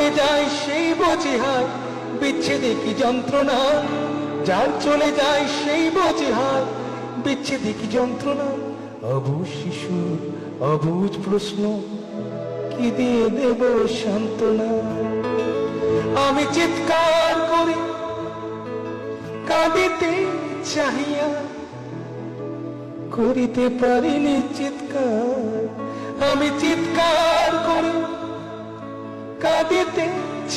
চলে যায় সেই বোঝে হায় বিচ্ছেদে কি যন্ত্রণা, যার চলে যায় সেই বোঝে হায় বিচ্ছেদে কি যন্ত্রণা। অবুঝ শিশুর অবুঝ প্রশ্ন, কি দিয়ে দেব সান্ত্বনা। আমি চিৎকার করে কাঁদিতে চাহিয়া করিতে পারিনি চিৎকার। আমি চিৎকার করে কাঁদিতে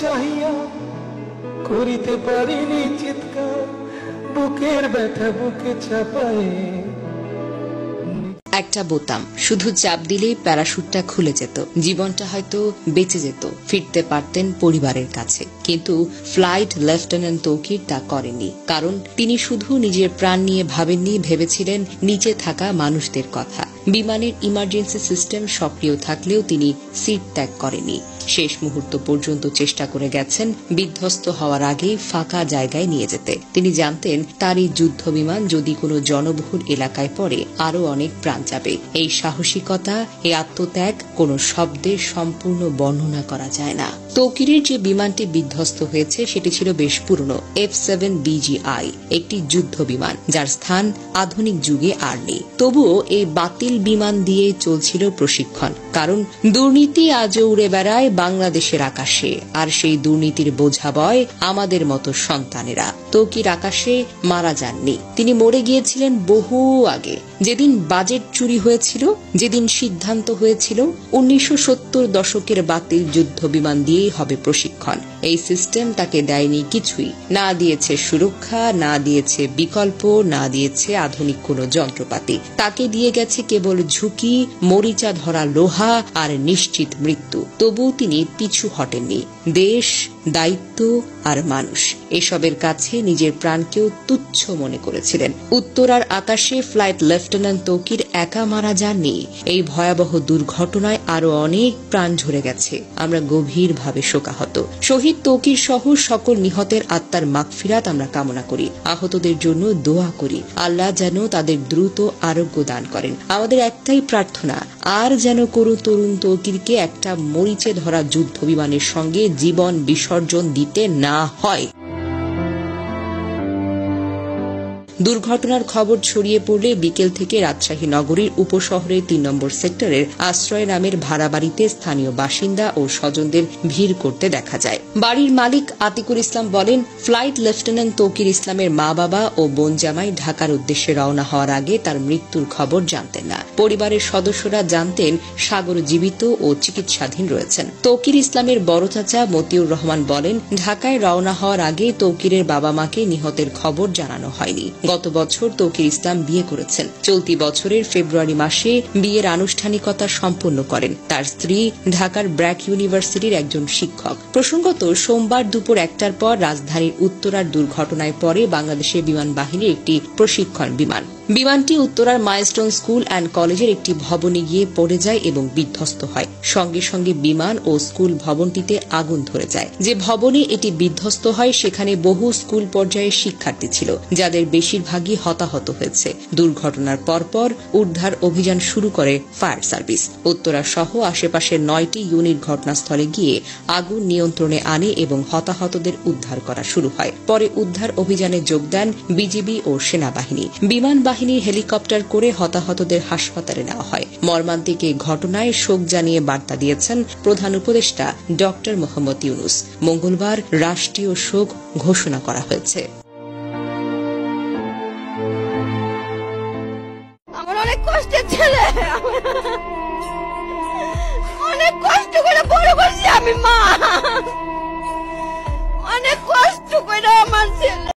চাহিয়া করিতে পারিনি চিৎকার। বুকের ব্যথা বুকে চাপায়। একটা বোতাম শুধু চাপ দিলেই প্যারাশুটটা খুলে যেত, জীবনটা হয়তো বেঁচে যেত, ফিরতে পারতেন পরিবারের কাছে। কিন্তু ফ্লাইট লেফটেন্যান্ট তৌকির তা করেনি, কারণ তিনি শুধু নিজের প্রাণ নিয়ে ভাবেননি, ভেবেছিলেন নিচে থাকা মানুষদের কথা। বিমানের ইমার্জেন্সি সিস্টেম সক্রিয় থাকলেও তিনি সিট ত্যাগ করেনি। শেষ মুহূর্ত পর্যন্ত চেষ্টা করে গেছেন বিধ্বস্ত হওয়ার আগেই ফাঁকা জায়গায় নিয়ে যেতে। তিনি জানতেন তার এই যুদ্ধ বিমান যদি কোনো জনবহুল এলাকায় পড়ে আরো অনেক প্রাণ যাবে। এই সাহসিকতা, এই আত্মত্যাগ কোনো শব্দে সম্পূর্ণ বর্ণনা করা যায় না। তৌকিরের যে বিমানটি বিধ্বস্ত হয়েছে সেটি ছিল বেশ পুরনো F-7BGI, একটি যুদ্ধ বিমান যার স্থান আধুনিক যুগে আর নেই। তবুও এই বাতিল বিমান দিয়ে চলছিল প্রশিক্ষণ, কারণ দুর্নীতি আজও উড়ে বেড়ায় বাংলাদেশের আকাশে, আর সেই দুর্নীতির বোঝা বয় আমাদের মতো সন্তানেরা। তৌকির আকাশে মারা যাননি, তিনি মরে গিয়েছিলেন বহু আগে। যেদিন বাজেট চুরি হয়েছিল, যেদিন সিদ্ধান্ত হয়েছিল 1970 দশকের বাতিল যুদ্ধ বিমান দিয়েই হবে প্রশিক্ষণ, এই সিস্টেম তাকে দেয়নি কিছুই। না দিয়েছে সুরক্ষা, না দিয়েছে বিকল্প, না দিয়েছে আধুনিক কোনো যন্ত্রপাতি। তাকে দিয়ে গেছে কেবল ঝুঁকি, মরিচা ধরা লোহা আর নিশ্চিত মৃত্যু। তবু তিনি পিছু হটেননি। দেশ, দায়িত্ব আর মানুষ, এসবের কাছে নিজের প্রাণকেও তুচ্ছ মনে করেছিলেন। উত্তরার আকাশে ফ্লাইট লেফটেন্যান্ট তৌকির একা মারা যাননি। এই ভয়াবহ দুর্ঘটনায় আরো অনেক প্রাণ ঝরে গেছে। আমরা গভীরভাবে শোকাহত। শহীদ তৌকির সহ সকল নিহতের আত্মার মাগফিরাত আমরা কামনা করি। আহতদের জন্য দোয়া করি, আল্লাহ যেন তাদের দ্রুত আরোগ্য দান করেন। আমাদের একটাই প্রার্থনা, আর যেন কোনো তরুণ তৌকিরকে একটা মরিচে ধরা যুদ্ধ বিমানের সঙ্গে জীবন বিসর্জন দিতে না হয়। দুর্ঘটনার খবর ছড়িয়ে পড়লে বিকেল থেকে রাজশাহী নগরীর উপশহরের 3 নম্বর সেক্টরের আশ্রয় নামের ভাড়া বাড়িতে স্থানীয় বাসিন্দা ও স্বজনদের ভিড় করতে দেখা যায়। বাড়ির মালিক আতিকুল ইসলাম বলেন, ফ্লাইট লেফটেন্যান্ট তৌকির ইসলামের মা বাবা ও বোন জামাই ঢাকার উদ্দেশ্যে রওনা হওয়ার আগে তার মৃত্যুর খবর জানতেন না। পরিবারের সদস্যরা জানতেন সাগর জীবিত ও চিকিৎসাধীন রয়েছেন। তৌকির ইসলামের বড় চাচা মতিউর রহমান বলেন, ঢাকায় রওনা হওয়ার আগে তৌকিরের বাবা মাকে নিহতের খবর জানানো হয়নি। গত বছর তৌকির ইসলাম বিয়ে করেছেন। চলতি বছরের ফেব্রুয়ারি মাসে বিয়ের আনুষ্ঠানিকতা সম্পন্ন করেন। তার স্ত্রী ঢাকার ব্র্যাক ইউনিভার্সিটির একজন শিক্ষক। প্রসঙ্গত, সোমবার দুপুর 1টার পর রাজধানীর উত্তরার দুর্ঘটনায় পরে বাংলাদেশের বিমান বাহিনীর একটি প্রশিক্ষণ বিমান। বিমানটি উত্তরার মাইলস্টোন স্কুল অ্যান্ড কলেজের একটি ভবনে গিয়ে পড়ে যায় এবং বিধ্বস্ত হয়। সঙ্গে সঙ্গে বিমান ও স্কুল ভবনটিতে আগুন ধরে যায়। যে ভবনে এটি বিধ্বস্ত হয় সেখানে বহু স্কুল পর্যায়ের শিক্ষার্থী ছিল, যাদের বেশিরভাগই হতাহত হয়েছে। দুর্ঘটনার পরপর উদ্ধার অভিযান শুরু করে ফায়ার সার্ভিস। উত্তরা সহ আশেপাশের 9টি ইউনিট ঘটনাস্থলে গিয়ে আগুন নিয়ন্ত্রণে আনে এবং হতাহতদের উদ্ধার করা শুরু হয়। পরে উদ্ধার অভিযানে যোগ দেন বিজিবি ও সেনাবাহিনী। বিমান বাহিনীর হেলিকপ্টার করে হতাহতদের হাসপাতালে নেওয়া হয়। মর্মান্তিক এই ঘটনায় শোক জানিয়ে বার্তা দিয়েছেন প্রধান উপদেষ্টা ডক্টর মোহাম্মদ ইউনূস। মঙ্গলবার রাষ্ট্রীয় শোক ঘোষণা করা হয়েছে। আমার অনেক কষ্টের ছেলে, অনেক কষ্ট করে বড় করছি আমি, মা অনেক কষ্ট করে আমার ছেলে।